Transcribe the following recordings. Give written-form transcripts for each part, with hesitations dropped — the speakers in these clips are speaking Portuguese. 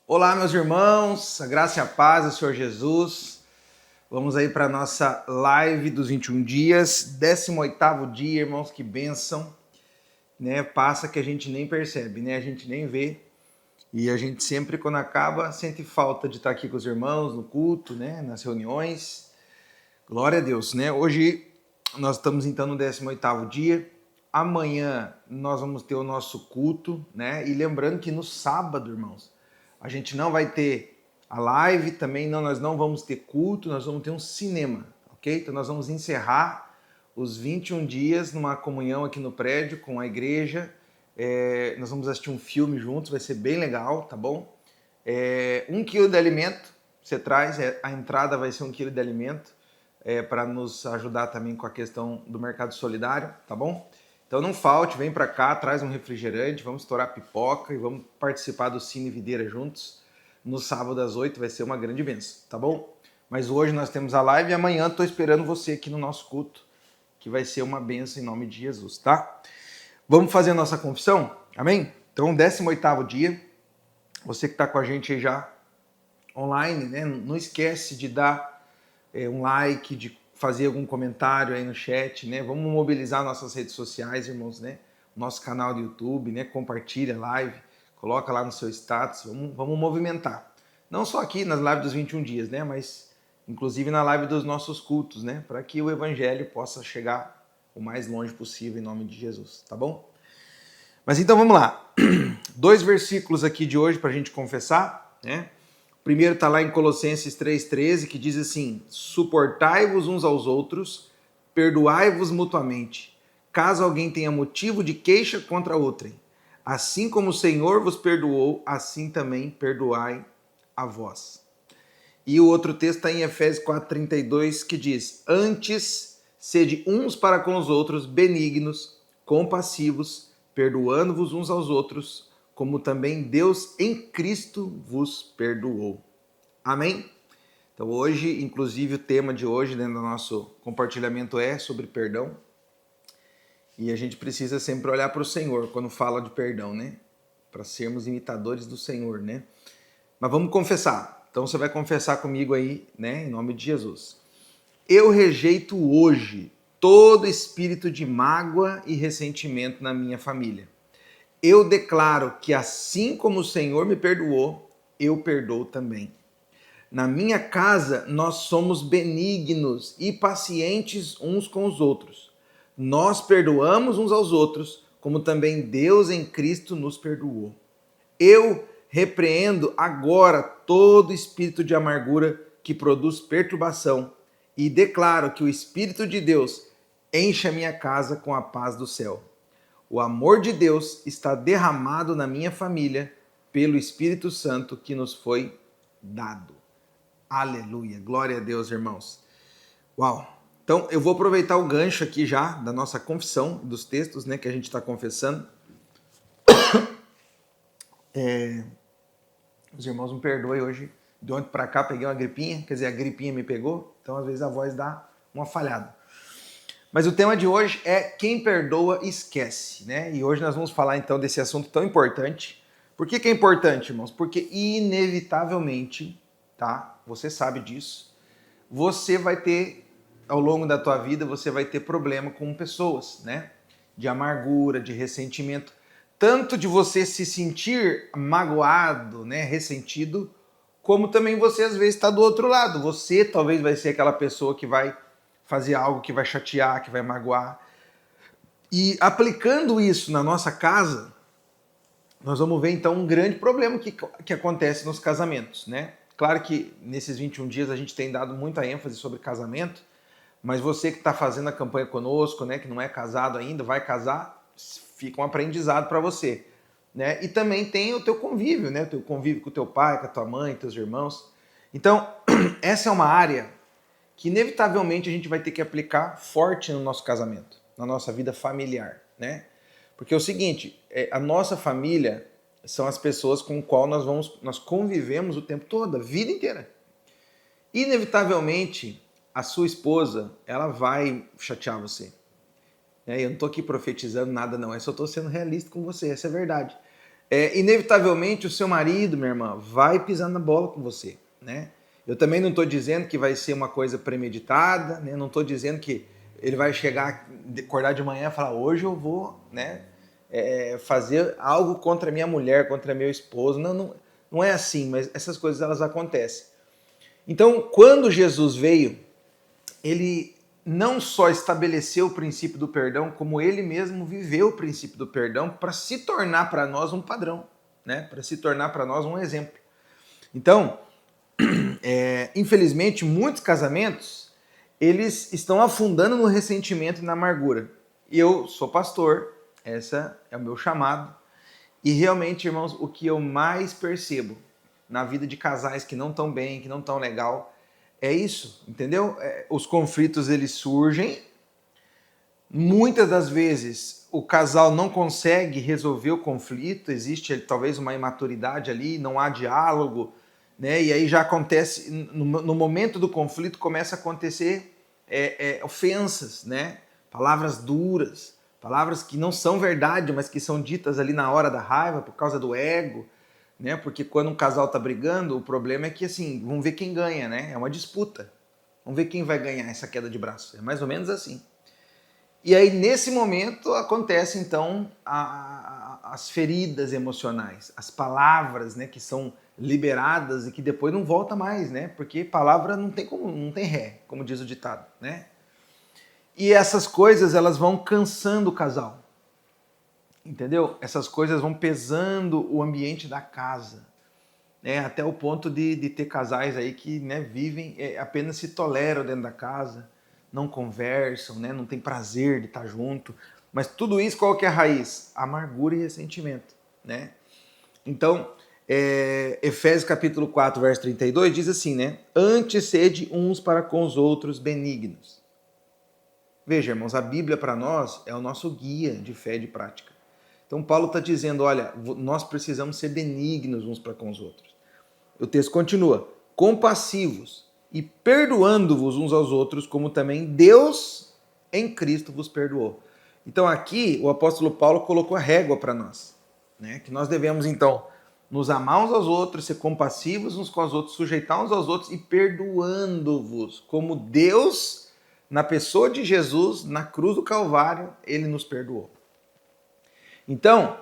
Olá, meus irmãos, a graça e a paz do Senhor Jesus. Vamos aí para a nossa live dos 21 dias, 18º dia, irmãos, que bênção, né? Passa que a gente nem percebe, né? A gente nem vê e a gente sempre, quando acaba, sente falta de estar aqui com os irmãos no culto, né? Nas reuniões. Glória a Deus, né? Hoje nós estamos então no 18º dia. Amanhã nós vamos ter o nosso culto, né? E lembrando que no sábado, irmãos, a gente não vai ter a live, também não, nós não vamos ter culto, nós vamos ter um cinema, ok? Então nós vamos encerrar os 21 dias numa comunhão aqui no prédio com a igreja. Nós vamos assistir um filme juntos, vai ser bem legal, tá bom? 1 quilo de alimento você traz, a entrada vai ser 1 quilo de alimento, para nos ajudar também com a questão do mercado solidário, tá bom? Então não falte, vem para cá, traz um refrigerante, vamos estourar pipoca e vamos participar do Cine Videira juntos. No sábado às 8 vai ser uma grande bênção, tá bom? Mas hoje nós temos a live e amanhã estou esperando você aqui no nosso culto, que vai ser uma bênção em nome de Jesus, tá? Vamos fazer a nossa confissão? Amém? Então, 18º dia, você que está com a gente aí já online, né? Não esquece de dar um like, de fazer algum comentário aí no chat, né? Vamos mobilizar nossas redes sociais, irmãos, né? Nosso canal do YouTube, né? Compartilha a live, coloca lá no seu status, vamos movimentar. Não só aqui nas lives dos 21 dias, né? Mas inclusive na live dos nossos cultos, né? Para que o evangelho possa chegar o mais longe possível em nome de Jesus, tá bom? Mas então vamos lá. 2 versículos aqui de hoje para a gente confessar, né? O primeiro está lá em Colossenses 3,13, que diz assim: suportai-vos uns aos outros, perdoai-vos mutuamente, caso alguém tenha motivo de queixa contra outrem. Assim como o Senhor vos perdoou, assim também perdoai a vós. E o outro texto está em Efésios 4,32, que diz: antes, sede uns para com os outros benignos, compassivos, perdoando-vos uns aos outros, como também Deus em Cristo vos perdoou. Amém? Então hoje, inclusive o tema de hoje, dentro do nosso compartilhamento é sobre perdão. E a gente precisa sempre olhar para o Senhor quando fala de perdão, né? Para sermos imitadores do Senhor, né? Mas vamos confessar. Então você vai confessar comigo aí, né? Em nome de Jesus. Eu rejeito hoje todo espírito de mágoa e ressentimento na minha família. Eu declaro que assim como o Senhor me perdoou, eu perdoo também. Na minha casa, nós somos benignos e pacientes uns com os outros. Nós perdoamos uns aos outros, como também Deus em Cristo nos perdoou. Eu repreendo agora todo espírito de amargura que produz perturbação e declaro que o Espírito de Deus enche a minha casa com a paz do céu. O amor de Deus está derramado na minha família pelo Espírito Santo que nos foi dado. Aleluia. Glória a Deus, irmãos. Uau. Então, eu vou aproveitar o gancho aqui já da nossa confissão, dos textos, né, que a gente está confessando. Os irmãos me perdoem hoje. De ontem para cá peguei uma gripinha, quer dizer, a gripinha me pegou, então às vezes a voz dá uma falhada. Mas o tema de hoje é quem perdoa esquece, né? E hoje nós vamos falar então desse assunto tão importante. Por que é importante, irmãos? Porque inevitavelmente, tá? Você sabe disso. Você vai ter, ao longo da tua vida, você vai ter problema com pessoas, né? De amargura, de ressentimento. Tanto de você se sentir magoado, né? Ressentido, como também você às vezes está do outro lado. Você talvez vai ser aquela pessoa que vai fazer algo que vai chatear, que vai magoar. E aplicando isso na nossa casa, nós vamos ver então um grande problema que acontece nos casamentos, né? Claro que nesses 21 dias a gente tem dado muita ênfase sobre casamento, mas você que está fazendo a campanha conosco, né, que não é casado ainda, vai casar, fica um aprendizado para você, né? E também tem o teu convívio, né? O teu convívio com o teu pai, com a tua mãe, teus irmãos. Então, essa é uma área que inevitavelmente a gente vai ter que aplicar forte no nosso casamento, na nossa vida familiar, né? Porque é o seguinte, a nossa família são as pessoas com as quais nós convivemos o tempo todo, a vida inteira. Inevitavelmente, a sua esposa, ela vai chatear você. Eu não estou aqui profetizando nada não, eu só estou sendo realista com você, essa é a verdade. inevitavelmente o seu marido, minha irmã, vai pisar na bola com você, né? Eu também não estou dizendo que vai ser uma coisa premeditada, né? Não estou dizendo que ele vai chegar, acordar de manhã e falar, hoje eu vou, né, fazer algo contra minha mulher, contra meu esposo. Não é assim, mas essas coisas elas acontecem. Então, quando Jesus veio, ele não só estabeleceu o princípio do perdão, como ele mesmo viveu o princípio do perdão para se tornar para nós um padrão, né? Para se tornar para nós um exemplo. Então, infelizmente, muitos casamentos, eles estão afundando no ressentimento e na amargura. E eu sou pastor, esse é o meu chamado. E realmente, irmãos, o que eu mais percebo na vida de casais que não estão bem, que não estão legal, é isso, entendeu? Os conflitos, eles surgem. Muitas das vezes, o casal não consegue resolver o conflito, existe talvez uma imaturidade ali, não há diálogo, né? E aí já acontece, no momento do conflito, começa a acontecer ofensas, né? Palavras duras, palavras que não são verdade, mas que são ditas ali na hora da raiva, por causa do ego, né? Porque quando um casal tá brigando, o problema é que, assim, vamos ver quem ganha, né? É uma disputa. Vamos ver quem vai ganhar essa queda de braço. É mais ou menos assim. E aí, nesse momento, acontece, então, as feridas emocionais, as palavras, né, que são liberadas e que depois não volta mais, né? Porque palavra não tem ré, como diz o ditado, né? E essas coisas, elas vão cansando o casal, entendeu? Essas coisas vão pesando o ambiente da casa, né? Até o ponto de ter casais aí que, né, vivem, apenas se toleram dentro da casa, não conversam, né? Não tem prazer de estar junto. Mas tudo isso, qual que é a raiz? Amargura e ressentimento, né? Então, Efésios capítulo 4, verso 32 diz assim, né? Antes sede uns para com os outros benignos. Veja, irmãos, a Bíblia para nós é o nosso guia de fé e de prática. Então Paulo está dizendo, olha, nós precisamos ser benignos uns para com os outros. O texto continua, compassivos e perdoando-vos uns aos outros, como também Deus em Cristo vos perdoou. Então aqui o apóstolo Paulo colocou a régua para nós, né? Que nós devemos então nos amar uns aos outros, ser compassivos uns com os outros, sujeitar uns aos outros e perdoando-vos, como Deus, na pessoa de Jesus, na cruz do Calvário, ele nos perdoou. Então,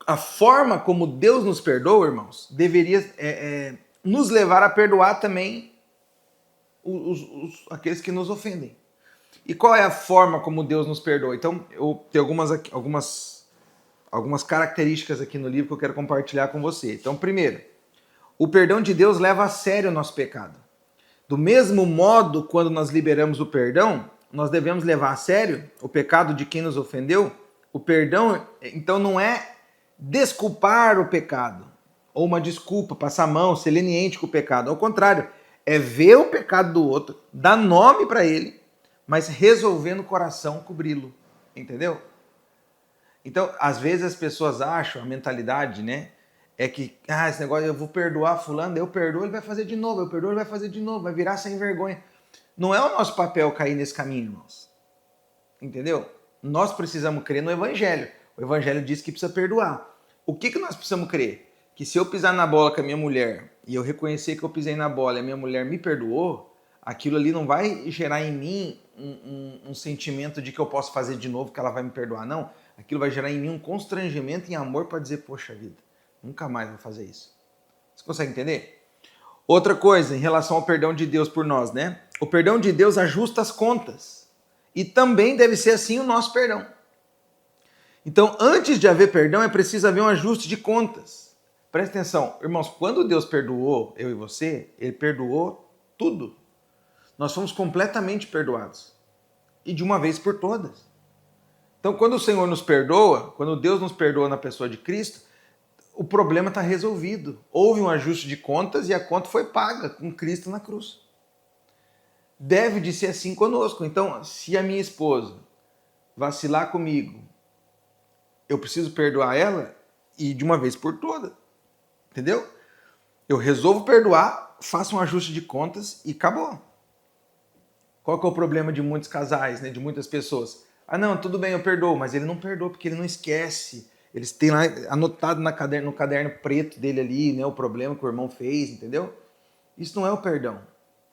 a forma como Deus nos perdoa, irmãos, deveria nos levar a perdoar também aqueles que nos ofendem. E qual é a forma como Deus nos perdoa? Então, eu tenho algumas características aqui no livro que eu quero compartilhar com você. Então, primeiro, o perdão de Deus leva a sério o nosso pecado. Do mesmo modo, quando nós liberamos o perdão, nós devemos levar a sério o pecado de quem nos ofendeu. O perdão, então, não é desculpar o pecado, ou uma desculpa, passar a mão, ser leniente com o pecado. Ao contrário, é ver o pecado do outro, dar nome para ele, mas resolver no coração cobri-lo. Entendeu? Então, às vezes as pessoas acham, a mentalidade, né? É que, esse negócio, eu vou perdoar fulano, eu perdoo, ele vai fazer de novo, eu perdoo, ele vai fazer de novo, vai virar sem vergonha. Não é o nosso papel cair nesse caminho, irmãos. Entendeu? Nós precisamos crer no Evangelho. O Evangelho diz que precisa perdoar. O que nós precisamos crer? Que se eu pisar na bola com a minha mulher e eu reconhecer que eu pisei na bola e a minha mulher me perdoou, aquilo ali não vai gerar em mim um sentimento de que eu posso fazer de novo, que ela vai me perdoar, não. Aquilo vai gerar em mim um constrangimento em amor para dizer, poxa vida, nunca mais vou fazer isso. Você consegue entender? Outra coisa, em relação ao perdão de Deus por nós, né? O perdão de Deus ajusta as contas. E também deve ser assim o nosso perdão. Então, antes de haver perdão, é preciso haver um ajuste de contas. Presta atenção, irmãos, quando Deus perdoou eu e você, Ele perdoou tudo. Nós fomos completamente perdoados. E de uma vez por todas. Então, quando o Senhor nos perdoa, quando Deus nos perdoa na pessoa de Cristo, o problema está resolvido. Houve um ajuste de contas e a conta foi paga com Cristo na cruz. Deve de ser assim conosco. Então, se a minha esposa vacilar comigo, eu preciso perdoar ela e de uma vez por todas. Entendeu? Eu resolvo perdoar, faço um ajuste de contas e acabou. Qual que é o problema de muitos casais, né, de muitas pessoas? Ah, não, tudo bem, eu perdoo, mas ele não perdoa porque ele não esquece. Eles têm lá anotado no caderno preto dele ali, né, o problema que o irmão fez, entendeu? Isso não é o perdão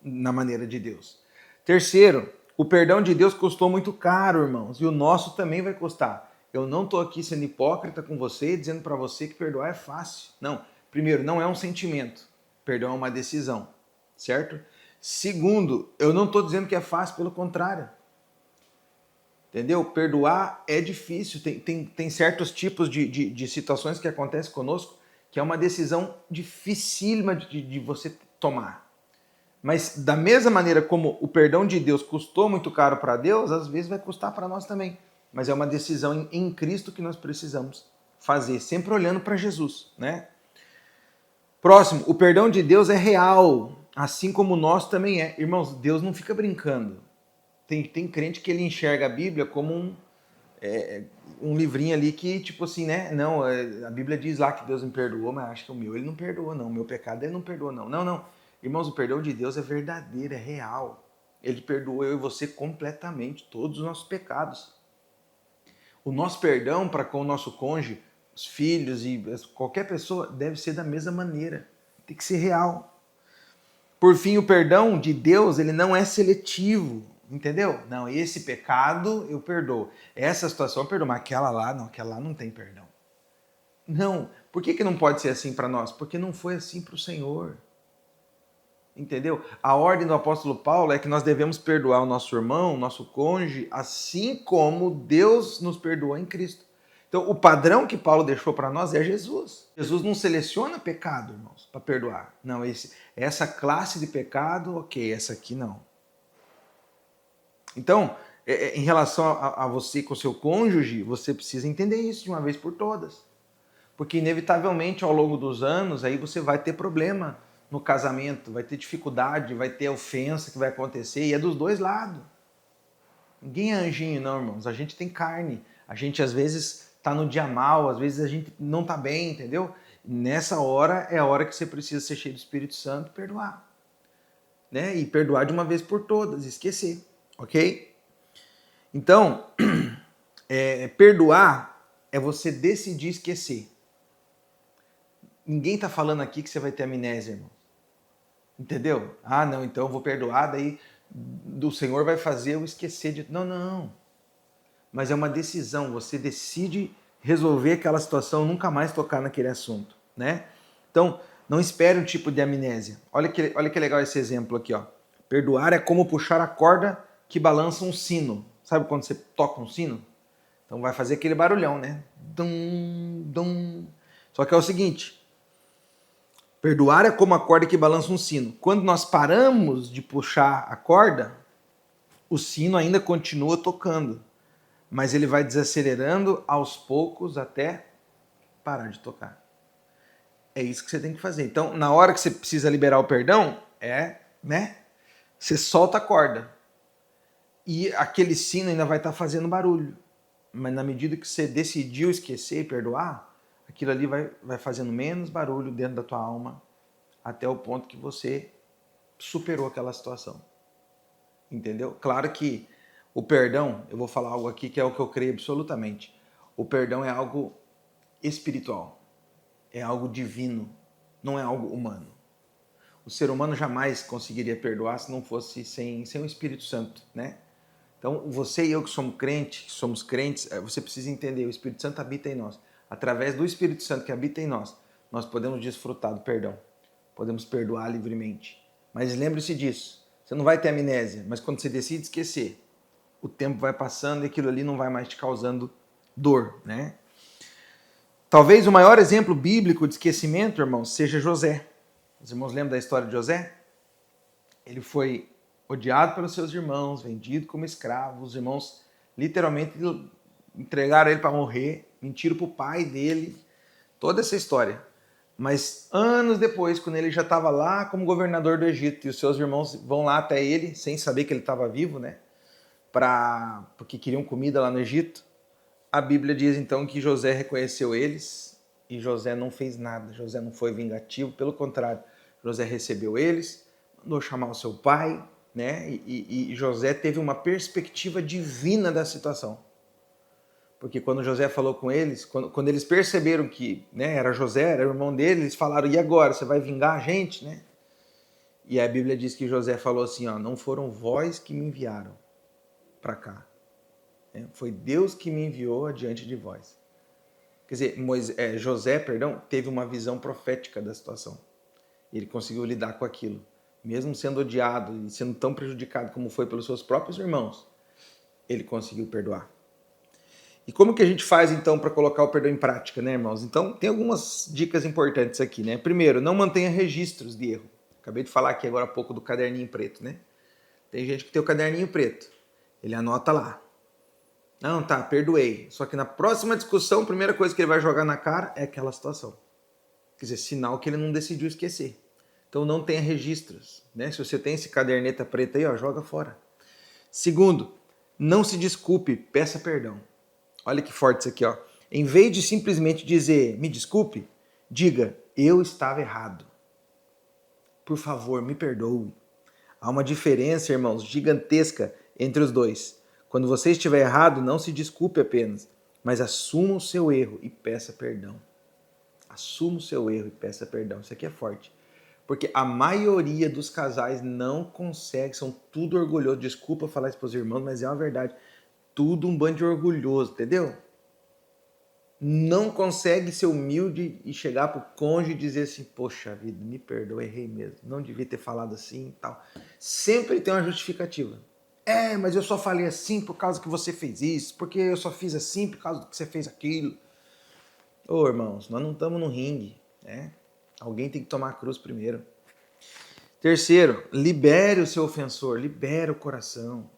na maneira de Deus. Terceiro, o perdão de Deus custou muito caro, irmãos, e o nosso também vai custar. Eu não estou aqui sendo hipócrita com você, dizendo para você que perdoar é fácil. Não. Primeiro, não é um sentimento. Perdão é uma decisão, certo? Segundo, eu não estou dizendo que é fácil, pelo contrário. Entendeu? Perdoar é difícil. Tem certos tipos de situações que acontecem conosco que é uma decisão dificílima de você tomar. Mas da mesma maneira como o perdão de Deus custou muito caro para Deus, às vezes vai custar para nós também. Mas é uma decisão em Cristo que nós precisamos fazer, sempre olhando para Jesus, né? Próximo, o perdão de Deus é real, assim como o nosso também é. Irmãos, Deus não fica brincando. Tem crente que ele enxerga a Bíblia como um livrinho ali que, tipo assim, né? Não, a Bíblia diz lá que Deus me perdoou, mas acho que o meu ele não perdoou, não. O meu pecado ele não perdoou, não. Não. Irmãos, o perdão de Deus é verdadeiro, é real. Ele perdoou eu e você completamente, todos os nossos pecados. O nosso perdão para com o nosso cônjuge, os filhos e qualquer pessoa deve ser da mesma maneira. Tem que ser real. Por fim, o perdão de Deus, ele não é seletivo, entendeu? Não, esse pecado eu perdoo. Essa situação eu perdoo, mas aquela lá não tem perdão. Não. Por que não pode ser assim para nós? Porque não foi assim para o Senhor. Entendeu? A ordem do apóstolo Paulo é que nós devemos perdoar o nosso irmão, o nosso cônjuge, assim como Deus nos perdoou em Cristo. Então, o padrão que Paulo deixou para nós é Jesus. Jesus não seleciona pecado, irmãos, para perdoar. Não, essa classe de pecado, ok, essa aqui não. Então, em relação a você com o seu cônjuge, você precisa entender isso de uma vez por todas. Porque, inevitavelmente, ao longo dos anos, aí você vai ter problema no casamento, vai ter dificuldade, vai ter ofensa que vai acontecer, e é dos dois lados. Ninguém é anjinho, não, irmãos. A gente tem carne. A gente, às vezes, tá no dia mal, às vezes a gente não tá bem, entendeu? Nessa hora é a hora que você precisa ser cheio do Espírito Santo e perdoar. Né? E perdoar de uma vez por todas, esquecer, ok? Então, perdoar é você decidir esquecer. Ninguém tá falando aqui que você vai ter amnésia, irmão. Entendeu? Ah, não, então eu vou perdoar, daí o Senhor vai fazer eu esquecer de... Não. Mas é uma decisão, você decide resolver aquela situação, nunca mais tocar naquele assunto, né? Então, não espere um tipo de amnésia. Olha que legal esse exemplo aqui, ó. Perdoar é como puxar a corda que balança um sino. Sabe quando você toca um sino? Então vai fazer aquele barulhão, né? Dum, dum. Só que é o seguinte... Perdoar é como a corda que balança um sino. Quando nós paramos de puxar a corda, o sino ainda continua tocando, mas ele vai desacelerando aos poucos até parar de tocar. É isso que você tem que fazer. Então, na hora que você precisa liberar o perdão, você solta a corda. E aquele sino ainda vai estar fazendo barulho. Mas na medida que você decidiu esquecer e perdoar, aquilo ali vai fazendo menos barulho dentro da tua alma até o ponto que você superou aquela situação. Entendeu? Claro que o perdão, eu vou falar algo aqui que é o que eu creio absolutamente. O perdão é algo espiritual, é algo divino, não é algo humano. O ser humano jamais conseguiria perdoar se não fosse sem o Espírito Santo, né? Então, você e eu que somos crentes, você precisa entender, o Espírito Santo habita em nós. Através do Espírito Santo que habita em nós, nós podemos desfrutar do perdão. Podemos perdoar livremente. Mas lembre-se disso, você não vai ter amnésia, mas quando você decide esquecer, o tempo vai passando e aquilo ali não vai mais te causando dor, né? Talvez o maior exemplo bíblico de esquecimento, irmãos, seja José. Os irmãos lembram da história de José? Ele foi odiado pelos seus irmãos, vendido como escravo. Os irmãos literalmente entregaram ele para morrer, mentiram para o pai dele. Toda essa história. Mas anos depois, quando ele já estava lá como governador do Egito, e os seus irmãos vão lá até ele, sem saber que ele estava vivo, né? Porque queriam comida lá no Egito, a Bíblia diz então que José reconheceu eles e José não fez nada. José não foi vingativo, pelo contrário, José recebeu eles, mandou chamar o seu pai, né? E José teve uma perspectiva divina da situação. Porque quando José falou com eles, quando eles perceberam que, né, era José, era o irmão dele, eles falaram, e agora, você vai vingar a gente, né? E a Bíblia diz que José falou assim, ó, não foram vós que me enviaram para cá, né? Foi Deus que me enviou adiante de vós. Quer dizer, José, teve uma visão profética da situação. Ele conseguiu lidar com aquilo. Mesmo sendo odiado e sendo tão prejudicado como foi pelos seus próprios irmãos, ele conseguiu perdoar. E como que a gente faz, então, para colocar o perdão em prática, né, irmãos? Então, tem algumas dicas importantes aqui, né? Primeiro, não mantenha registros de erro. Acabei de falar aqui agora há pouco do caderninho preto, né? Tem gente que tem o caderninho preto. Ele anota lá. Não, tá, perdoei. Só que na próxima discussão, a primeira coisa que ele vai jogar na cara é aquela situação. Quer dizer, sinal que ele não decidiu esquecer. Então não tenha registros, né? Se você tem esse caderneta preta aí, ó, joga fora. Segundo, não se desculpe, peça perdão. Olha que forte isso aqui, ó. Em vez de simplesmente dizer, me desculpe, diga, eu estava errado. Por favor, me perdoe. Há uma diferença, irmãos, gigantesca entre os dois. Quando você estiver errado, não se desculpe apenas, mas assuma o seu erro e peça perdão. Assuma o seu erro e peça perdão. Isso aqui é forte. Porque a maioria dos casais não consegue, são tudo orgulhosos. Desculpa falar isso para os irmãos, mas é uma verdade. Tudo um bando de orgulhoso, entendeu? Não consegue ser humilde e chegar pro cônjuge e dizer assim, poxa vida, me perdoa, errei mesmo. Não devia ter falado assim e tal. Sempre tem uma justificativa. Mas eu só falei assim por causa que você fez isso, porque eu só fiz assim por causa que você fez aquilo. Ô, irmãos, nós não estamos no ringue, né? Alguém tem que tomar a cruz primeiro. Terceiro, libere o seu ofensor, libere o coração.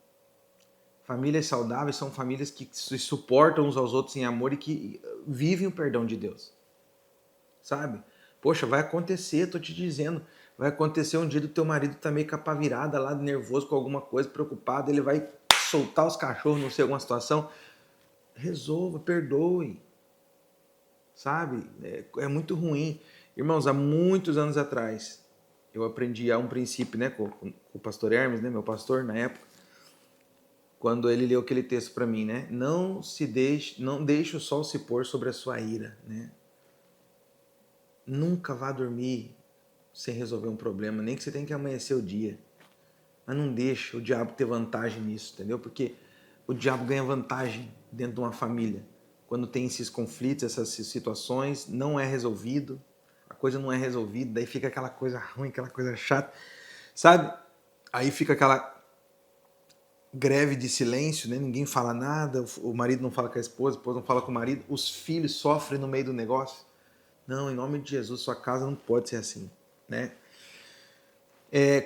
Famílias saudáveis são famílias que se suportam uns aos outros em amor e que vivem o perdão de Deus. Sabe? Poxa, vai acontecer, tô te dizendo. Vai acontecer um dia do teu marido tá meio capa virada lá, nervoso com alguma coisa, preocupado, ele vai soltar os cachorros, não sei, alguma situação. Resolva, perdoe. Sabe? É muito ruim. Irmãos, há muitos anos atrás, eu aprendi a um princípio, né, com o pastor Hermes, né, meu pastor na época, quando ele leu aquele texto para mim, né? Não deixe o sol se pôr sobre a sua ira, né? Nunca vá dormir sem resolver um problema, nem que você tenha que amanhecer o dia. Mas não deixe o diabo ter vantagem nisso, entendeu? Porque o diabo ganha vantagem dentro de uma família. Quando tem esses conflitos, essas situações, não é resolvido, a coisa não é resolvida, daí fica aquela coisa ruim, aquela coisa chata, sabe? Aí fica aquela greve de silêncio, né? Ninguém fala nada, o marido não fala com a esposa não fala com o marido, os filhos sofrem no meio do negócio. Não, em nome de Jesus, sua casa não pode ser assim, né?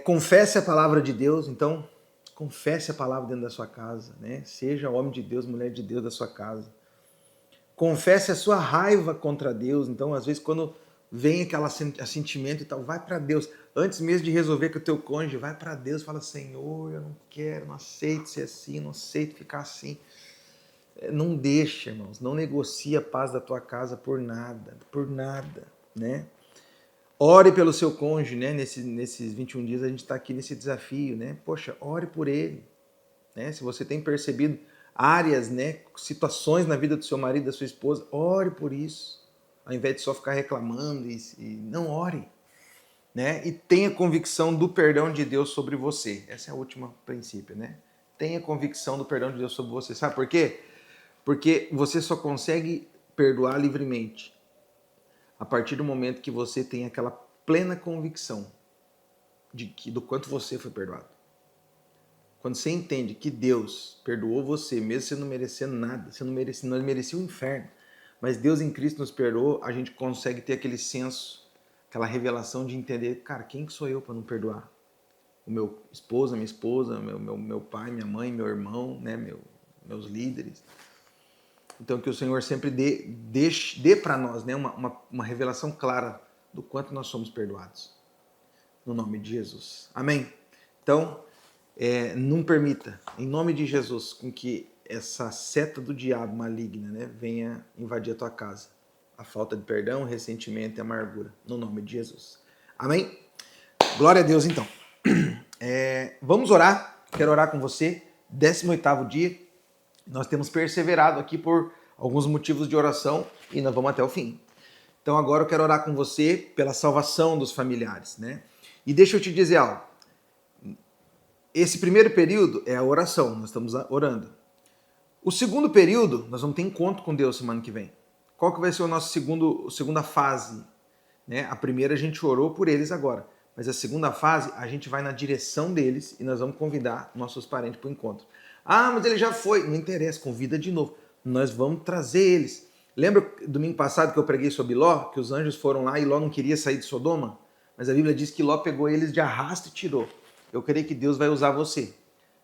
Confesse a palavra de Deus, então, confesse a palavra dentro da sua casa, né? Seja homem de Deus, mulher de Deus da sua casa. Confesse a sua raiva contra Deus, então, às vezes, quando vem aquele sentimento e tal, vai para Deus. Antes mesmo de resolver com o teu cônjuge, vai para Deus, fala, Senhor, eu não quero, não aceito ser assim, não aceito ficar assim. Não deixa, irmãos, não negocie a paz da tua casa por nada, né? Ore pelo seu cônjuge, né? Nesses 21 dias a gente está aqui nesse desafio, né? Poxa, ore por ele, né? Se você tem percebido áreas, né, situações na vida do seu marido, da sua esposa, ore por isso, ao invés de só ficar reclamando e não ore, né? E tenha convicção do perdão de Deus sobre você. Essa é a última princípio, né? Tenha convicção do perdão de Deus sobre você. Sabe por quê? Porque você só consegue perdoar livremente a partir do momento que você tem aquela plena convicção do quanto você foi perdoado. Quando você entende que Deus perdoou você, mesmo você não merecendo nada, você não merecia o inferno, mas Deus em Cristo nos perdoou, a gente consegue ter aquele senso, aquela revelação de entender, cara, quem que sou eu para não perdoar? O meu esposa, minha esposa, meu pai, minha mãe, meu irmão, né, meus líderes. Então que o Senhor sempre dê para nós, né, uma revelação clara do quanto nós somos perdoados. No nome de Jesus. Amém? Então, não permita, em nome de Jesus, com que essa seta do diabo maligna, né, venha invadir a tua casa. A falta de perdão, ressentimento e amargura. No nome de Jesus. Amém? Glória a Deus, então. Vamos orar. Quero orar com você. 18º dia. Nós temos perseverado aqui por alguns motivos de oração e nós vamos até o fim. Então agora eu quero orar com você pela salvação dos familiares, né? E deixa eu te dizer algo. Esse primeiro período é a oração, nós estamos orando. O segundo período, nós vamos ter encontro com Deus semana que vem. Qual que vai ser o nosso segunda fase? Né? A primeira a gente orou por eles agora, mas a segunda fase a gente vai na direção deles e nós vamos convidar nossos parentes para o encontro. Ah, mas ele já foi. Não interessa, convida de novo. Nós vamos trazer eles. Lembra domingo passado que eu preguei sobre Ló? Que os anjos foram lá e Ló não queria sair de Sodoma? Mas a Bíblia diz que Ló pegou eles de arrasto e tirou. Eu creio que Deus vai usar você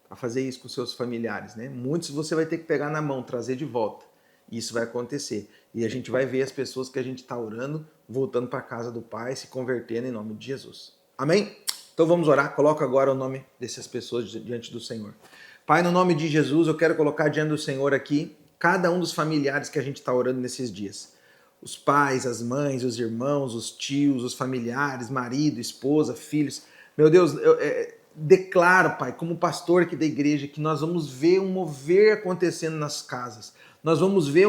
para fazer isso com seus familiares, né? Muitos você vai ter que pegar na mão, trazer de volta. Isso vai acontecer. E a gente vai ver as pessoas que a gente está orando, voltando para a casa do Pai, se convertendo em nome de Jesus. Amém? Então vamos orar. Coloca agora o nome dessas pessoas diante do Senhor. Pai, no nome de Jesus, eu quero colocar diante do Senhor aqui cada um dos familiares que a gente está orando nesses dias. Os pais, as mães, os irmãos, os tios, os familiares, marido, esposa, filhos. Meu Deus, eu declaro, Pai, como pastor aqui da igreja, que nós vamos ver um mover acontecendo nas casas. Nós vamos ver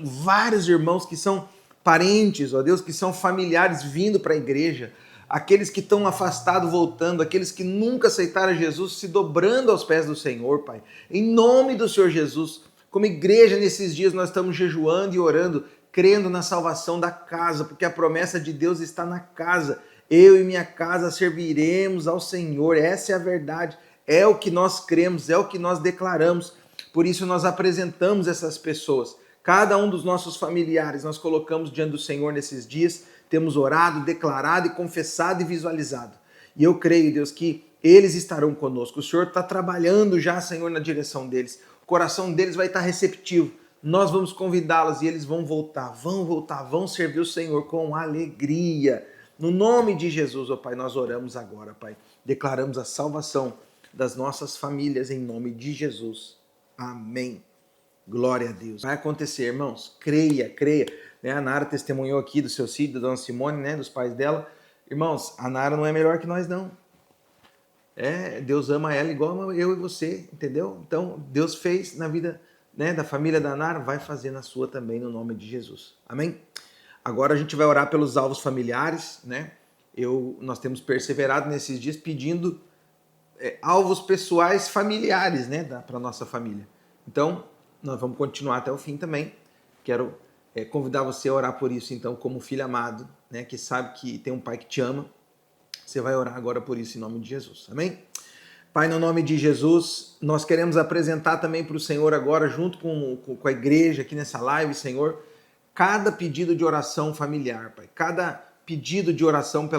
vários irmãos que são parentes, ó Deus, que são familiares vindo para a igreja, aqueles que estão afastados voltando, aqueles que nunca aceitaram Jesus se dobrando aos pés do Senhor, Pai. Em nome do Senhor Jesus, como igreja nesses dias nós estamos jejuando e orando, crendo na salvação da casa, porque a promessa de Deus está na casa. Eu e minha casa serviremos ao Senhor, essa é a verdade, é o que nós cremos, é o que nós declaramos. Por isso nós apresentamos essas pessoas. Cada um dos nossos familiares nós colocamos diante do Senhor nesses dias, temos orado, declarado e confessado e visualizado. E eu creio, Deus, que eles estarão conosco. O Senhor está trabalhando já, Senhor, na direção deles. O coração deles vai estar receptivo. Nós vamos convidá-los e eles vão voltar, vão servir o Senhor com alegria. No nome de Jesus, ó Pai, nós oramos agora, Pai. Declaramos a salvação das nossas famílias em nome de Jesus. Amém. Glória a Deus. Vai acontecer, irmãos. Creia. Né? A Nara testemunhou aqui do seu filho, da dona Simone, né? Dos pais dela. Irmãos, a Nara não é melhor que nós, não. Deus ama ela igual eu e você, entendeu? Então, Deus fez na vida, né, da família da Nara, vai fazer na sua também, no nome de Jesus. Amém? Agora a gente vai orar pelos alvos familiares, né? Nós temos perseverado nesses dias pedindo alvos pessoais familiares, né, para nossa família. Então, nós vamos continuar até o fim também. Quero convidar você a orar por isso, então, como filho amado, né, que sabe que tem um pai que te ama. Você vai orar agora por isso em nome de Jesus. Amém? Pai, no nome de Jesus, nós queremos apresentar também para o Senhor agora, junto com a igreja aqui nessa live, Senhor, cada pedido de oração familiar, Pai. Cada pedido de oração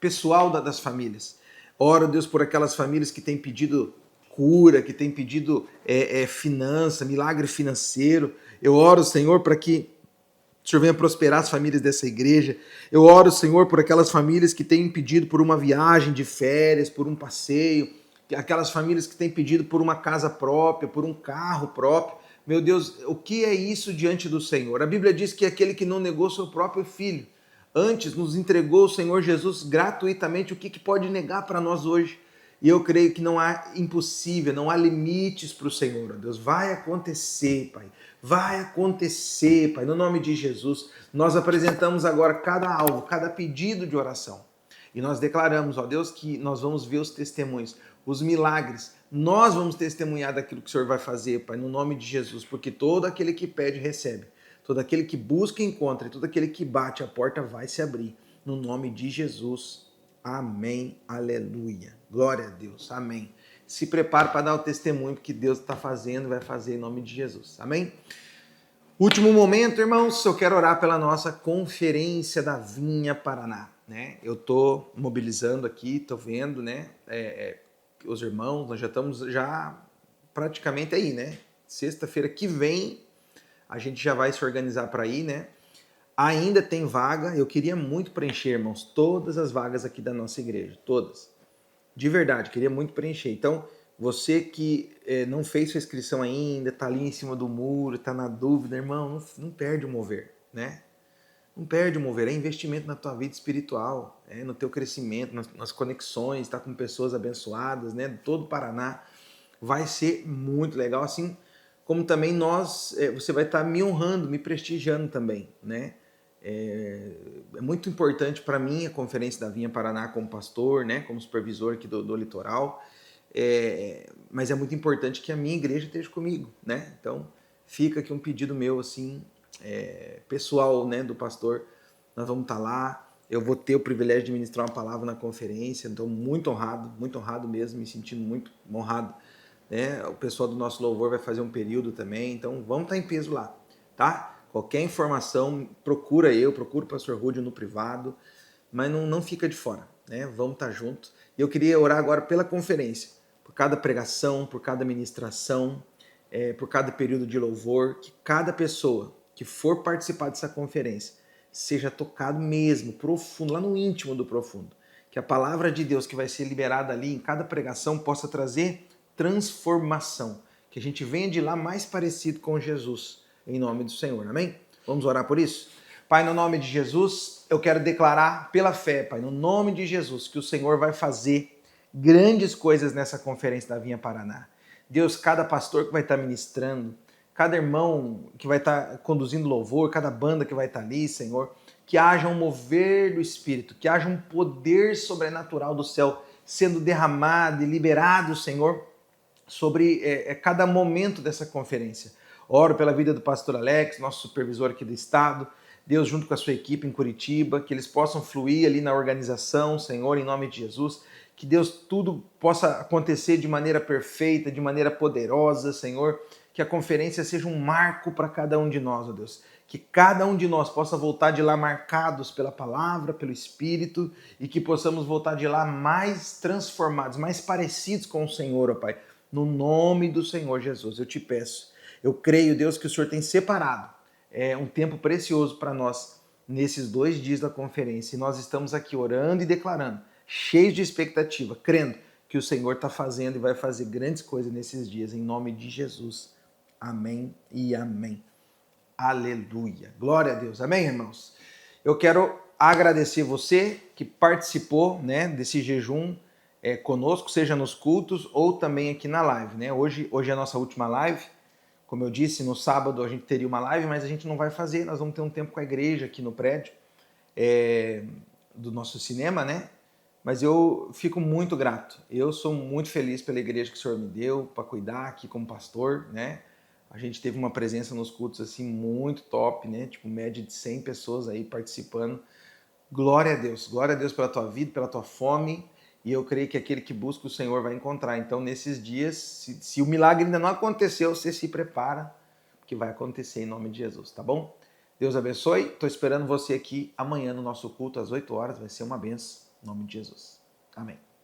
pessoal das famílias. Oro, Deus, por aquelas famílias que têm pedido cura, que têm pedido finança, milagre financeiro. Eu oro, Senhor, para que o Senhor venha prosperar as famílias dessa igreja. Eu oro, Senhor, por aquelas famílias que têm pedido por uma viagem de férias, por um passeio, aquelas famílias que têm pedido por uma casa própria, por um carro próprio. Meu Deus, o que é isso diante do Senhor? A Bíblia diz que aquele que não negou seu próprio filho, antes nos entregou o Senhor Jesus gratuitamente, o que pode negar para nós hoje? E eu creio que não há impossível, não há limites para o Senhor. Deus, vai acontecer, Pai. Vai acontecer, Pai. No nome de Jesus, nós apresentamos agora cada alvo, cada pedido de oração. E nós declaramos, ó Deus, que nós vamos ver os testemunhos, os milagres. Nós vamos testemunhar daquilo que o Senhor vai fazer, Pai, no nome de Jesus. Porque todo aquele que pede, recebe. Todo aquele que busca, encontra. E todo aquele que bate, a porta vai se abrir. No nome de Jesus. Amém. Aleluia. Glória a Deus. Amém. Se prepare para dar o testemunho, porque Deus está fazendo e vai fazer em nome de Jesus. Amém? Último momento, irmãos, eu quero orar pela nossa Conferência da Vinha Paraná. Né? Eu estou mobilizando aqui, estou vendo, né? Os irmãos, nós já estamos praticamente aí, né? Sexta-feira que vem, a gente já vai se organizar para ir, né? Ainda tem vaga, eu queria muito preencher, irmãos, todas as vagas aqui da nossa igreja, todas. De verdade, queria muito preencher. Então, você que não fez sua inscrição ainda, está ali em cima do muro, está na dúvida, irmão, não perde o mover, né? Não perde o mover, é investimento na tua vida espiritual, no teu crescimento, nas conexões, tá com pessoas abençoadas, né? De todo o Paraná. Vai ser muito legal, assim, como também você vai estar me honrando, me prestigiando também, né? É muito importante para mim a Conferência da Vinha Paraná como pastor, né? Como supervisor aqui do litoral, mas é muito importante que a minha igreja esteja comigo, né? Então fica aqui um pedido meu, assim, pessoal, né, do pastor. Nós vamos estar lá. Eu vou ter o privilégio de ministrar uma palavra na conferência, então muito honrado mesmo, me sentindo muito honrado, né? O pessoal do nosso louvor vai fazer um período também, então vamos estar em peso lá, tá? Qualquer informação, procura o pastor Rúdio no privado, mas não fica de fora, né? Vamos estar junto. E eu queria orar agora pela conferência, por cada pregação, por cada ministração, por cada período de louvor, que cada pessoa que for participar dessa conferência seja tocado mesmo, profundo, lá no íntimo do profundo. Que a palavra de Deus que vai ser liberada ali em cada pregação possa trazer transformação. Que a gente venha de lá mais parecido com Jesus, em nome do Senhor. Amém? Vamos orar por isso? Pai, no nome de Jesus, eu quero declarar pela fé, Pai, no nome de Jesus, que o Senhor vai fazer grandes coisas nessa conferência da Vinha Paraná. Deus, cada pastor que vai estar ministrando, cada irmão que vai estar conduzindo louvor, cada banda que vai estar ali, Senhor, que haja um mover do Espírito, que haja um poder sobrenatural do céu sendo derramado e liberado, Senhor, sobre cada momento dessa conferência. Oro pela vida do pastor Alex, nosso supervisor aqui do estado, Deus junto com a sua equipe em Curitiba, que eles possam fluir ali na organização, Senhor, em nome de Jesus, que Deus tudo possa acontecer de maneira perfeita, de maneira poderosa, Senhor, que a conferência seja um marco para cada um de nós, ó Deus, que cada um de nós possa voltar de lá marcados pela palavra, pelo Espírito, e que possamos voltar de lá mais transformados, mais parecidos com o Senhor, ó Pai, no nome do Senhor Jesus, eu te peço. Eu creio, Deus, que o Senhor tem separado um tempo precioso para nós nesses 2 dias da conferência. E nós estamos aqui orando e declarando, cheios de expectativa, crendo que o Senhor está fazendo e vai fazer grandes coisas nesses dias, em nome de Jesus. Amém e amém. Aleluia. Glória a Deus. Amém, irmãos? Eu quero agradecer você que participou, né, desse jejum conosco, seja nos cultos ou também aqui na live, né? Hoje é a nossa última live. Como eu disse, no sábado a gente teria uma live, mas a gente não vai fazer, nós vamos ter um tempo com a igreja aqui no prédio do nosso cinema, né? Mas eu fico muito grato. Eu sou muito feliz pela igreja que o Senhor me deu para cuidar aqui como pastor, né? A gente teve uma presença nos cultos assim muito top, né? Tipo, média de 100 pessoas aí participando. Glória a Deus pela tua vida, pela tua fome. E eu creio que aquele que busca o Senhor vai encontrar. Então, nesses dias, se o milagre ainda não aconteceu, você se prepara, que vai acontecer em nome de Jesus, tá bom? Deus abençoe. Estou esperando você aqui amanhã no nosso culto às 8 horas. Vai ser uma benção em nome de Jesus. Amém.